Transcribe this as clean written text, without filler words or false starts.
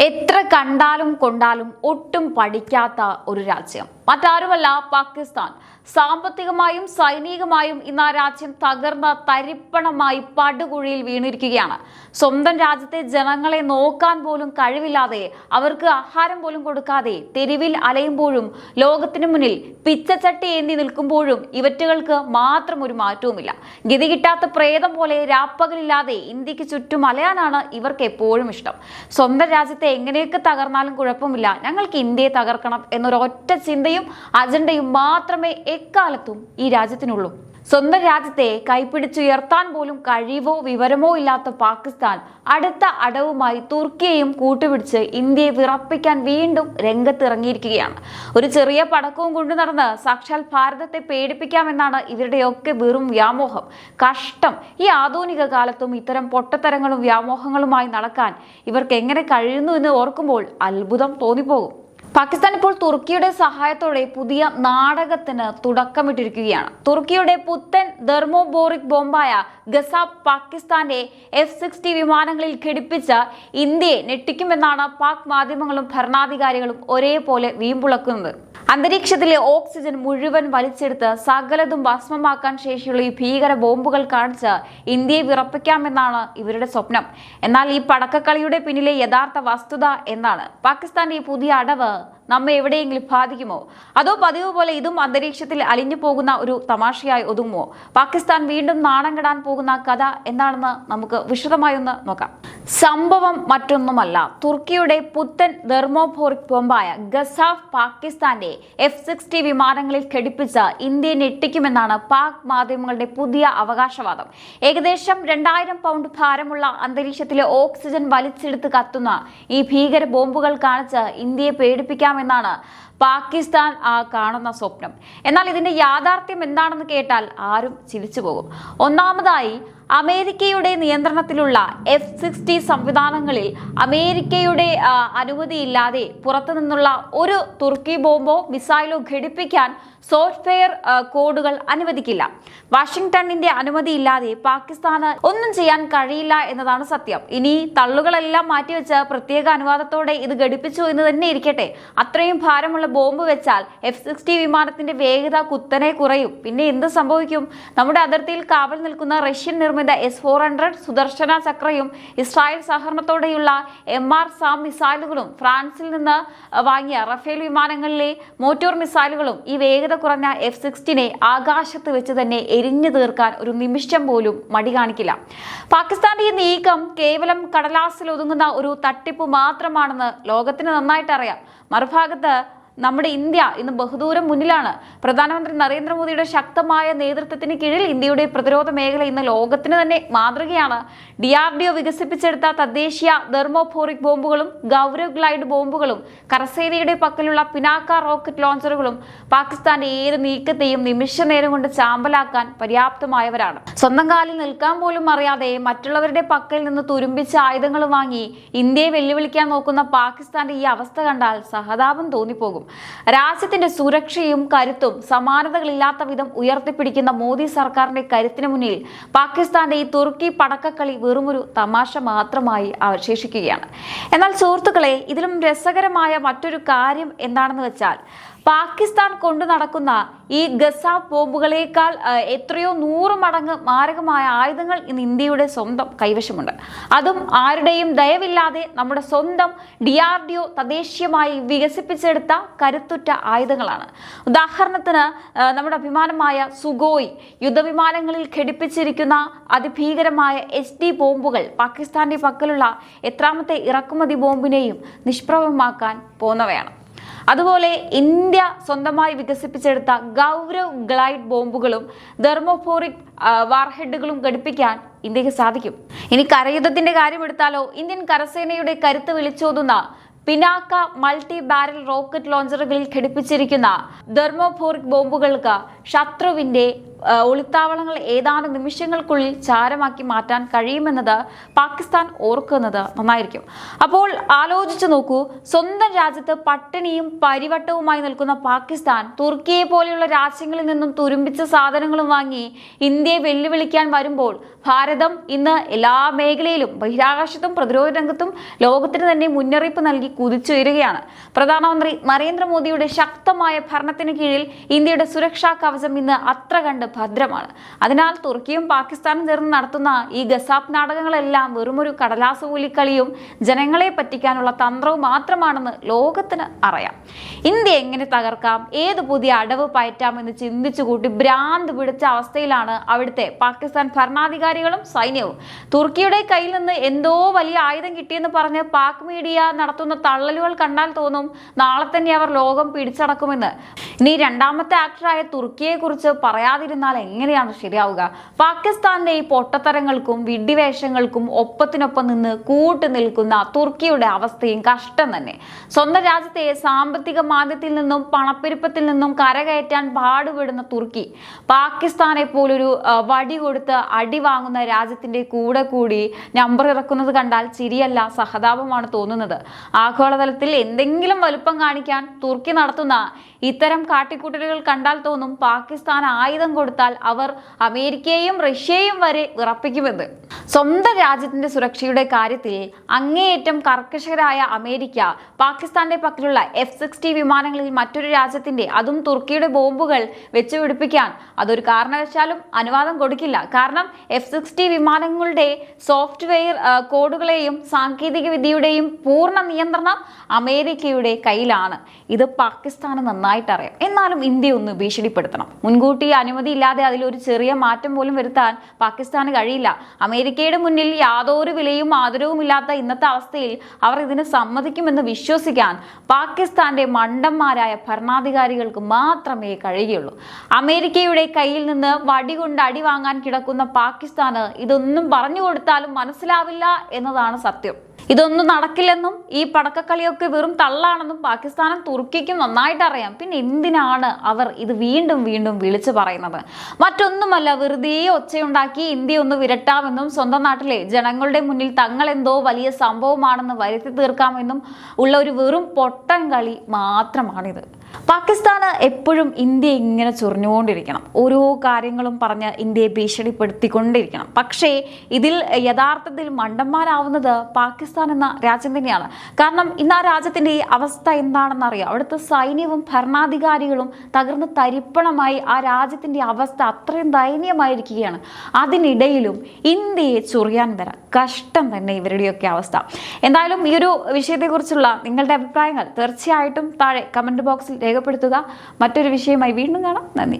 എത്ര കണ്ടാലും കൊണ്ടാലും ഒട്ടും പഠിക്കാത്ത ഒരു രാജ്യം മറ്റാരുമല്ല പാകിസ്ഥാൻ. സാമ്പത്തികമായും സൈനികമായും ഇന്ന് ആ രാജ്യം തകർന്ന തരിപ്പണമായി പടുകുഴിയിൽ വീണിരിക്കുകയാണ്. സ്വന്തം രാജ്യത്തെ ജനങ്ങളെ നോക്കാൻ പോലും കഴിവില്ലാതെ, അവർക്ക് ആഹാരം പോലും കൊടുക്കാതെ തെരുവിൽ അലയുമ്പോഴും ലോകത്തിന് മുന്നിൽ പിച്ചച്ചട്ടി ഏന്തി നിൽക്കുമ്പോഴും ഇവറ്റുകൾക്ക് മാത്രം ഒരു മാറ്റവുമില്ല. ഗതി കിട്ടാത്ത പ്രേതം പോലെ രാപ്പകലില്ലാതെ ഇന്ത്യക്ക് ചുറ്റും അലയാനാണ് ഇവർക്ക് എപ്പോഴും ഇഷ്ടം. സ്വന്തം രാജ്യത്തെ എങ്ങനെയൊക്കെ തകർന്നാലും കുഴപ്പമില്ല, ഞങ്ങൾക്ക് ഇന്ത്യയെ തകർക്കണം എന്നൊരൊറ്റ ചിന്തയും അജണ്ടയും മാത്രമേ എക്കാലത്തും ഈ രാജ്യത്തിനുള്ളൂ. സ്വന്തം രാജ്യത്തെ കൈപ്പിടിച്ചുയർത്താൻ പോലും കഴിവോ വിവരമോ ഇല്ലാത്ത പാകിസ്ഥാൻ അടുത്ത അടവുമായി തുർക്കിയെയും കൂട്ടുപിടിച്ച് ഇന്ത്യയെ വിറപ്പിക്കാൻ വീണ്ടും രംഗത്തിറങ്ങിയിരിക്കുകയാണ്. ഒരു ചെറിയ പടക്കവും കൊണ്ടു നടന്ന് സാക്ഷാൽ ഭാരതത്തെ പേടിപ്പിക്കാമെന്നാണ് ഇവരുടെയൊക്കെ വെറും വ്യാമോഹം. കഷ്ടം! ഈ ആധുനിക കാലത്തും ഇത്തരം പൊട്ടത്തരങ്ങളും വ്യാമോഹങ്ങളുമായി നടക്കാൻ ഇവർക്ക് എങ്ങനെ കഴിയുന്നു എന്ന് ഓർക്കുമ്പോൾ അത്ഭുതം തോന്നിപ്പോകും. പാകിസ്ഥാൻ ഇപ്പോൾ തുർക്കിയുടെ സഹായത്തോടെ പുതിയ നാടകത്തിന് തുടക്കമിട്ടിരിക്കുകയാണ്. തുർക്കിയുടെ പുത്തൻ തെർമോബോറിക് ബോംബായ ഗസാബ് പാകിസ്ഥാന്റെ F-60 വിമാനങ്ങളിൽ ഘടിപ്പിച്ച് ഇന്ത്യയെ ഞെട്ടിക്കുമെന്നാണ് പാക് മാധ്യമങ്ങളും ഭരണാധികാരികളും ഒരേപോലെ വീമ്പുളക്കുന്നത്. അന്തരീക്ഷത്തിലെ ഓക്സിജൻ മുഴുവൻ വലിച്ചെടുത്ത് സകലതും ഭസ്മമാക്കാൻ ശേഷിയുള്ള ഈ ഭീകര ബോംബുകൾ കാണിച്ച് ഇന്ത്യയെ വിറപ്പിക്കാമെന്നാണ് ഇവരുടെ സ്വപ്നം. എന്നാൽ ഈ പടക്കക്കളിയുടെ പിന്നിലെ യഥാർത്ഥ വസ്തുത എന്താണ്? പാകിസ്ഥാന്റെ ഈ പുതിയ അടവ് നമ്മെ എവിടെയെങ്കിലും ബാധിക്കുമോ? അതോ പതിവ് പോലെ ഇതും അന്തരീക്ഷത്തിൽ അലിഞ്ഞു പോകുന്ന ഒരു തമാശയായി ഒതുങ്ങുമോ? പാകിസ്ഥാൻ വീണ്ടും നാണം കെടാൻ പോകുന്ന കഥ എന്താണെന്ന് നമുക്ക് വിശദമായി ഒന്ന് നോക്കാം. സംഭവം മറ്റൊന്നുമല്ല, തുർക്കിയുടെ പുത്തൻ തെർമോബോറിക് ബോംബായ ഗസാബ് പാകിസ്ഥാന്റെ F-60 വിമാനങ്ങളിൽ ഘടിപ്പിച്ച് ഇന്ത്യയെ ഞെട്ടിക്കുമെന്നാണ് പാക് മാധ്യമങ്ങളുടെ പുതിയ അവകാശവാദം. ഏകദേശം 2000 പൗണ്ട് ഭാരമുള്ള അന്തരീക്ഷത്തിലെ ഓക്സിജൻ വലിച്ചെടുത്ത് കത്തുന്ന ഈ ഭീകര ബോംബുകൾ കാണിച്ച് ഇന്ത്യയെ പേടിപ്പിക്കാമെന്നാണ് പാകിസ്ഥാൻ കാണുന്ന സ്വപ്നം. എന്നാൽ ഇതിന്റെ യാഥാർത്ഥ്യം എന്താണെന്ന് കേട്ടാൽ ആരും ചിരിച്ചു പോകും. ഒന്നാമതായി, അമേരിക്കയുടെ നിയന്ത്രണത്തിലുള്ള F-60 സംവിധാനങ്ങളിൽ അമേരിക്കയുടെ അനുമതിയില്ലാതെ പുറത്തു നിന്നുള്ള ഒരു തുർക്കി ബോംബോ മിസൈലോ ഘടിപ്പിക്കാൻ സോഫ്റ്റ്വെയർ കോഡുകൾ അനുവദിക്കില്ല. വാഷിംഗ്ടണിന്റെ അനുമതിയില്ലാതെ പാകിസ്ഥാന് ഒന്നും ചെയ്യാൻ കഴിയില്ല എന്നതാണ് സത്യം. ഇനി തള്ളുകളെല്ലാം മാറ്റിവെച്ച് പ്രത്യേക അനുവാദത്തോടെ ഇത് ഘടിപ്പിച്ചു എന്ന് തന്നെ ഇരിക്കട്ടെ, അത്രയും ഭാരമുള്ള ബോംബ് വെച്ചാൽ F-60 വിമാനത്തിന്റെ വേഗത കുത്തനെ കുറയും. പിന്നെ എന്ത് സംഭവിക്കും? നമ്മുടെ അതിർത്തിയിൽ കാവൽ നിൽക്കുന്ന റഷ്യൻ നിർമ്മിത S-400 സുദർശന ചക്രയും ഇസ്രായേൽ സഹകരണത്തോടെയുള്ള MR-SAM മിസൈലുകളും ഫ്രാൻസിൽ നിന്ന് വാങ്ങിയ റഫേൽ വിമാനങ്ങളിലെ മോട്ടോർ മിസൈലുകളും ഈ വേഗത കുറഞ്ഞ F-60 ആകാശത്ത് വെച്ച് തന്നെ എരിഞ്ഞു തീർക്കാൻ ഒരു നിമിഷം പോലും മടി കാണിക്കില്ല. പാകിസ്ഥാന്റെ ഈ നീക്കം കേവലം കടലാസിൽ ഒതുങ്ങുന്ന ഒരു തട്ടിപ്പ് മാത്രമാണെന്ന് ലോകത്തിന് നന്നായിട്ട് അറിയാം. മറുഭാഗത്ത് നമ്മുടെ ഇന്ത്യ ഇന്ന് ബഹുദൂരം മുന്നിലാണ്. പ്രധാനമന്ത്രി നരേന്ദ്രമോദിയുടെ ശക്തമായ നേതൃത്വത്തിന് കീഴിൽ ഇന്ത്യയുടെ പ്രതിരോധ മേഖല ഇന്ന് ലോകത്തിന് തന്നെ മാതൃകയാണ്. DRDO വികസിപ്പിച്ചെടുത്ത തദ്ദേശീയ തെർമോബോറിക് ബോംബുകളും ഗൗരവ് ഗ്ലൈഡ് ബോംബുകളും കരസേനയുടെ പക്കലുള്ള പിനാക്ക റോക്കറ്റ് ലോഞ്ചറുകളും പാകിസ്ഥാന്റെ ഏത് നീക്കത്തെയും നിമിഷ നേരം കൊണ്ട് ചാമ്പലാക്കാൻ പര്യാപ്തമായവരാണ്. സ്വന്തം കാലിൽ നിൽക്കാൻ പോലും അറിയാതെ മറ്റുള്ളവരുടെ പക്കൽ നിന്ന് തുരുമ്പിച്ച ആയുധങ്ങൾ വാങ്ങി ഇന്ത്യയെ വെല്ലുവിളിക്കാൻ നോക്കുന്ന പാകിസ്ഥാന്റെ ഈ അവസ്ഥ കണ്ടാൽ സഹതാപം തോന്നിപ്പോകും. രാജ്യത്തിന്റെ സുരക്ഷയും കരുത്തും സമാനതകളില്ലാത്ത വിധം ഉയർത്തിപ്പിടിക്കുന്ന മോദി സർക്കാരിന്റെ കരുത്തിന് മുന്നിൽ പാകിസ്ഥാന്റെ ഈ തുർക്കി പടക്കക്കളി വെറുമൊരു തമാശ മാത്രമായി അവശേഷിക്കുകയാണ്. എന്നാൽ സുഹൃത്തുക്കളെ, ഇതിലും രസകരമായ മറ്റൊരു കാര്യം എന്താണെന്ന് വെച്ചാൽ, പാകിസ്ഥാൻ കൊണ്ടു നടക്കുന്ന ഈ ഗസാബ് ബോംബുകളേക്കാൾ എത്രയോ 100 മടങ്ങ് മാരകമായ ആയുധങ്ങൾ ഇന്ന് ഇന്ത്യയുടെ സ്വന്തം കൈവശമുണ്ട്. അതും ആരുടെയും ദയവില്ലാതെ നമ്മുടെ സ്വന്തം DRDO തദ്ദേശീയമായി വികസിപ്പിച്ചെടുത്ത കരുത്തുറ്റ ആയുധങ്ങളാണ്. ഉദാഹരണത്തിന് നമ്മുടെ അഭിമാനമായ സുഖോയ് യുദ്ധവിമാനങ്ങളിൽ ഘടിപ്പിച്ചിരിക്കുന്ന അതിഭീകരമായ HD ബോംബുകൾ പാകിസ്ഥാന്റെ പക്കലുള്ള എത്രാമത്തെ ഇറക്കുമതി ബോംബിനെയും നിഷ്പ്രഭമാക്കാൻ പോന്നവയാണ്. അതുപോലെ ഇന്ത്യ സ്വന്തമായി വികസിപ്പിച്ചെടുത്ത ഗൗരവ് ഗ്ലൈഡ് ബോംബുകളും തെർമോബോറിക് വാർഹെഡുകളും ഘടിപ്പിക്കാൻ ഇന്ത്യക്ക് സാധിക്കും. ഇനി കരയുദ്ധത്തിന്റെ കാര്യമെടുത്താലോ, ഇന്ത്യൻ കരസേനയുടെ കരുത്ത് വിളിച്ചോതുന്ന പിനാക്ക മൾട്ടി ബാരൽ റോക്കറ്റ് ലോഞ്ചറുകളിൽ ഘടിപ്പിച്ചിരിക്കുന്ന തെർമോബോറിക് ബോംബുകൾക്ക് ശത്രുവിന്റെ ഒളിത്താവളങ്ങൾ ഏതാനും നിമിഷങ്ങൾക്കുള്ളിൽ ചാരമാക്കി മാറ്റാൻ കഴിയുമെന്നത് പാകിസ്ഥാൻ ഓർക്കുന്നത് നന്നായിരിക്കും. അപ്പോൾ ആലോചിച്ചു നോക്കൂ, സ്വന്തം രാജ്യത്ത് പട്ടിണിയും പരിവട്ടവുമായി നിൽക്കുന്ന പാകിസ്ഥാൻ തുർക്കിയെ പോലെയുള്ള രാജ്യങ്ങളിൽ നിന്നും തുരുമ്പിച്ച സാധനങ്ങളും വാങ്ങി ഇന്ത്യയെ വെല്ലുവിളിക്കാൻ വരുമ്പോൾ ഭാരതം ഇന്ന് എല്ലാ മേഖലയിലും ബഹിരാകാശത്തും പ്രതിരോധ രംഗത്തും ലോകത്തിന് തന്നെ മുന്നറിയിപ്പ് നൽകി കുതിച്ചുയരുകയാണ്. പ്രധാനമന്ത്രി നരേന്ദ്രമോദിയുടെ ശക്തമായ ഭരണത്തിന് കീഴിൽ ഇന്ത്യയുടെ സുരക്ഷാ കവചം ഇന്ന് അത്ര കണ്ട് ഭദ്രമാണ്. അതിനാൽ തുർക്കിയും പാകിസ്ഥാനും ചേർന്ന് നടത്തുന്ന ഈ ഗസാപ്പ് നാടകങ്ങളെല്ലാം വെറുമൊരു കടലാസ് കൂലിക്കളിയും ജനങ്ങളെ പറ്റിക്കാനുള്ള തന്ത്രവും മാത്രമാണെന്ന് ലോകത്തിന് അറിയാം. ഇന്ത്യ എങ്ങനെ തകർക്കാം, ഏത് പുതിയ അടവ് പയറ്റാമെന്ന് ചിന്തിച്ചു കൂട്ടി ഭ്രാന്ത് പിടിച്ച അവസ്ഥയിലാണ് അവിടുത്തെ പാകിസ്ഥാൻ ഭരണാധികാരികളും സൈന്യവും. തുർക്കിയുടെ കയ്യിൽ നിന്ന് എന്തോ വലിയ ആയുധം കിട്ടിയെന്ന് പറഞ്ഞ് പാക് മീഡിയ നടത്തുന്ന തള്ളലുകൾ കണ്ടാൽ തോന്നും നാളെ തന്നെ അവർ ലോകം പിടിച്ചടക്കുമെന്ന്. ഇനി രണ്ടാമത്തെ ആക്ടറായ തുർക്കിയെ കുറിച്ച് പറയാതിരുന്നാൽ എങ്ങനെയാണ് ശരിയാവുക? പാകിസ്ഥാന്റെ ഈ പൊട്ടത്തരങ്ങൾക്കും വിഡ്ഢിവേഷങ്ങൾക്കും ഒപ്പത്തിനൊപ്പം നിന്ന് കൂട്ടുനിൽക്കുന്ന തുർക്കിയുടെ അവസ്ഥയും കഷ്ടം തന്നെ. സ്വന്തം രാജ്യത്തെ സാമ്പത്തിക മാന്ദ്യത്തിൽ നിന്നും പണപ്പെരുപ്പത്തിൽ നിന്നും കരകയറ്റാൻ പാടുപെടുന്ന തുർക്കി പാകിസ്ഥാനെ പോലൊരു വടി കൊടുത്ത് അടി വാങ്ങുന്ന രാജ്യത്തിന്റെ കൂടെ കൂടി നമ്പർ ഇറക്കുന്നത് കണ്ടാൽ ചിരിയല്ല സഹതാപമാണ് തോന്നുന്നത്. ആഗോളതലത്തിൽ എന്തെങ്കിലും വലുപ്പം കാണിക്കാൻ തുർക്കി നടത്തുന്ന ഇത്തരം കാട്ടിക്കൂട്ടലുകൾ കണ്ടാൽ തോന്നും പാകിസ്ഥാൻ ആയുധം കൊടുത്താൽ അവർ അമേരിക്കയെയും റഷ്യയെയും വരെ വിറപ്പിക്കുമെന്ന്. സ്വന്തം രാജ്യത്തിന്റെ സുരക്ഷയുടെ കാര്യത്തിൽ അങ്ങേയറ്റം കർക്കശരായ അമേരിക്ക പാകിസ്ഥാന്റെ പക്കലുള്ള F-60 വിമാനങ്ങളിൽ മറ്റൊരു രാജ്യത്തിന്റെ, അതും തുർക്കിയുടെ ബോംബുകൾ വെച്ചുപിടിപ്പിക്കാൻ അതൊരു കാരണവശാലും അനുവാദം കൊടുക്കില്ല. കാരണം F-60 വിമാനങ്ങളുടെ സോഫ്റ്റ്വെയർ കോഡുകളെയും സാങ്കേതിക വിദ്യയുടെയും പൂർണ്ണ നിയന്ത്രണം അമേരിക്കയുടെ കയ്യിലാണ്. ഇത് പാകിസ്ഥാന് നന്നായിട്ട് അറിയാം. എന്നാലും ഇന്ത്യ ഒന്ന് ഭീഷണിപ്പെടുത്തണം. മുൻകൂട്ടി അനുമതി ഇല്ലാതെ അതിലൊരു ചെറിയ മാറ്റം പോലും വരുത്താൻ പാകിസ്ഥാന് കഴിയില്ല. അമേരിക്കയുടെ മുന്നിൽ യാതൊരു വിലയും ആദരവും ഇല്ലാത്ത ഇന്നത്തെ അവസ്ഥയിൽ അവർ ഇതിന് സമ്മതിക്കുമെന്ന് വിശ്വസിക്കാൻ പാകിസ്ഥാന്റെ മണ്ടന്മാരായ ഭരണാധികാരികൾക്ക് മാത്രമേ കഴിയുകയുള്ളൂ. അമേരിക്കയുടെ കയ്യിൽ നിന്ന് വടികൊണ്ട് അടി വാങ്ങാൻ കിടക്കുന്ന പാകിസ്ഥാന് ഇതൊന്നും പറഞ്ഞു കൊടുത്താലും മനസ്സിലാവില്ല എന്നതാണ് സത്യം. ഇതൊന്നും നടക്കില്ലെന്നും ഈ പടക്കക്കളിയൊക്കെ വെറും തള്ളാണെന്നും പാകിസ്ഥാനും തുർക്കിക്കും നന്നായിട്ട് അറിയാം. പിന്നെ എന്തിനാണ് അവർ ഇത് വീണ്ടും വീണ്ടും വിളിച്ചു പറയുന്നത്? മറ്റൊന്നുമല്ല, വെറുതെ ഒച്ചയുണ്ടാക്കി ഇന്ത്യ ഒന്ന് വിരട്ടാമെന്നും സ്വന്തം നാട്ടിലെ ജനങ്ങളുടെ മുന്നിൽ തങ്ങൾ എന്തോ വലിയ സംഭവമാണെന്ന് വരുത്തി തീർക്കാമെന്നും ഉള്ള ഒരു വെറും പൊട്ടൻ കളി മാത്രമാണിത്. പാകിസ്ഥാന് എപ്പോഴും ഇന്ത്യ ഇങ്ങനെ ചൊറിഞ്ഞുകൊണ്ടിരിക്കണം, ഓരോ കാര്യങ്ങളും പറഞ്ഞ് ഇന്ത്യയെ ഭീഷണിപ്പെടുത്തിക്കൊണ്ടിരിക്കണം. പക്ഷേ ഇതിൽ യഥാർത്ഥത്തിൽ മണ്ടന്മാരാവുന്നത് പാകിസ്ഥാൻ എന്ന രാജ്യം തന്നെയാണ്. കാരണം ഇന്ന് ആ രാജ്യത്തിന്റെ അവസ്ഥ എന്താണെന്ന് അറിയാം. അവിടുത്തെ സൈന്യവും ഭരണാധികാരികളും തകർന്ന് തരിപ്പണമായി ആ രാജ്യത്തിന്റെ അവസ്ഥ അത്രയും ദയനീയമായിരിക്കുകയാണ്. അതിനിടയിലും ഇന്ത്യയെ ചൊറിയാൻ വരാം. കഷ്ടം തന്നെ ഇവരുടെയൊക്കെ അവസ്ഥ. എന്തായാലും ഈ ഒരു വിഷയത്തെക്കുറിച്ചുള്ള നിങ്ങളുടെ അഭിപ്രായങ്ങൾ തീർച്ചയായിട്ടും താഴെ കമന്റ് ബോക്സിൽ രേഖപ്പെടുത്തുക. മറ്റൊരു വിഷയമായി വീണ്ടും കാണാം. നന്ദി.